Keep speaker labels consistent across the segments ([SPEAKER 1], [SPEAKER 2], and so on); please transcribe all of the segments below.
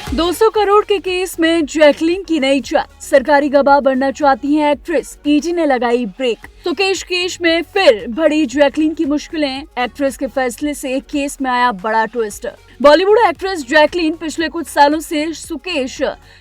[SPEAKER 1] 200 करोड़ के केस में जैकलीन की नई चाल, सरकारी गवाह बनना चाहती हैं एक्ट्रेस, ईडी ने लगाई ब्रेक। सुकेश केस में फिर बढ़ी जैकलीन की मुश्किलें, एक्ट्रेस के फैसले से केस में आया बड़ा ट्विस्ट। बॉलीवुड एक्ट्रेस जैकलीन पिछले कुछ सालों से सुकेश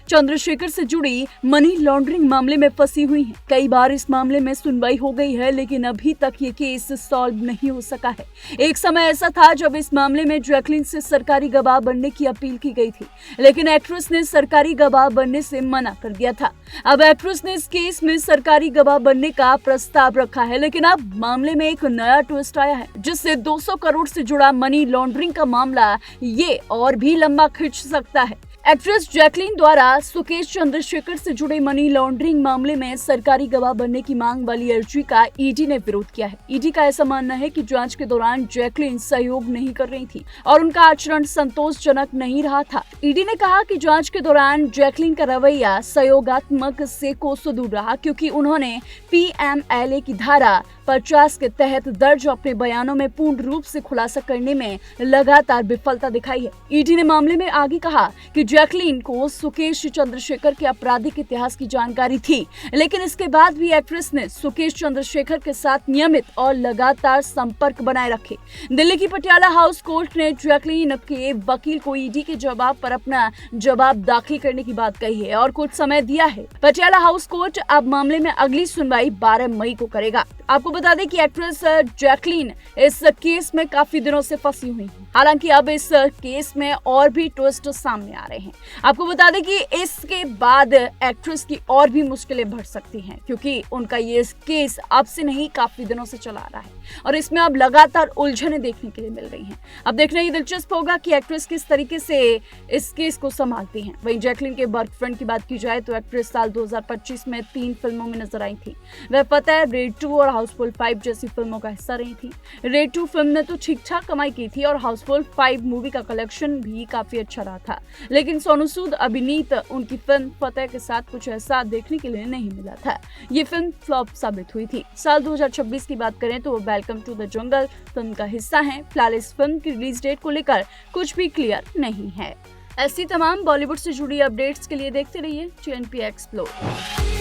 [SPEAKER 1] चंद्रशेखर से जुड़ी मनी लॉन्ड्रिंग मामले में फंसी हुई हैं। कई बार इस मामले में सुनवाई हो गई है, लेकिन अभी तक ये केस सॉल्व नहीं हो सका है। एक समय ऐसा था जब इस मामले में जैकलीन से सरकारी गवाह बनने की अपील की गई थी, लेकिन एक्ट्रेस ने सरकारी गवाह बनने से मना कर दिया था। अब एक्ट्रेस ने इस केस में सरकारी गवाह बनने का प्रस्ताव रखा है, लेकिन अब मामले में एक नया ट्विस्ट आया है, जिससे 200 करोड़ से जुड़ा मनी लॉन्ड्रिंग का मामला ये और भी लंबा खिंच सकता है। एक्ट्रेस जैकलीन द्वारा सुकेश चंद्रशेखर से जुड़े मनी लॉन्ड्रिंग मामले में सरकारी गवाह बनने की मांग वाली अर्जी का ईडी ने विरोध किया है। ईडी का ऐसा मानना है कि जांच के दौरान जैकलीन सहयोग नहीं कर रही थी और उनका आचरण संतोषजनक नहीं रहा था। ईडी ने कहा कि जांच के दौरान जैकलीन का रवैया सहयोगात्मक से कोसों दूर रहा, क्योंकि उन्होंने पीएमएलए की धारा 50 के तहत दर्ज अपने बयानों में पूर्ण रूप से खुलासा करने में लगातार विफलता दिखाई है। ईडी ने मामले में आगे कहा कि जैकलीन को सुकेश चंद्रशेखर के आपराधिक इतिहास की जानकारी थी, लेकिन इसके बाद भी एक्ट्रेस ने सुकेश चंद्रशेखर के साथ नियमित और लगातार संपर्क बनाए रखे। दिल्ली की पटियाला हाउस कोर्ट ने जैकलीन के वकील को ईडी के जवाब पर अपना जवाब दाखिल करने की बात कही है और कुछ समय दिया है। पटियाला हाउस कोर्ट अब मामले में अगली सुनवाई 12 मई को करेगा। आपको बता दें कि एक्ट्रेस जैकलीन इस केस में काफी दिनों से फंसी हुई है। हालांकि अब इस केस में और भी ट्विस्ट सामने आ रहे हैं। आपको बता दें कि इसके बाद एक्ट्रेस की और भी मुश्किलें बढ़ सकती हैं, क्योंकि उनका ये केस अब से नहीं काफी दिनों से चला आ रहा है और इसमें अब लगातार उलझनें देखने के लिए मिल रही हैं। अब देखना ये दिलचस्प होगा कि एक्ट्रेस किस तरीके से इस केस को संभालती हैं। वहीं जैकलीन के बॉयफ्रेंड की बात की जाए तो एक्ट्रेस साल 2025 में 3 फिल्मों में नजर आई थी। वह फतेह, रेड 2 और हाउसफुल 5 जैसी फिल्मों का हिस्सा रही थी। रेड 2 फिल्म ने तो ठीक ठाक कमाई की थी और हाउसफुल 5 मूवी का कलेक्शन भी काफी अच्छा रहा था, लेकिन सोनू सूद अभिनीत उनकी फिल्म फतेह के साथ कुछ ऐसा देखने के लिए नहीं मिला था। ये फिल्म फ्लॉप साबित हुई थी। साल 2026 की बात करें तो वो welcome to the jungle film का हिस्सा है। फिलहाल इस फिल्म की रिलीज डेट को लेकर कुछ भी क्लियर नहीं है। ऐसी तमाम बॉलीवुड से जुड़ी अपडेट्स के लिए देखते रहिए TNP एक्सप्लोर।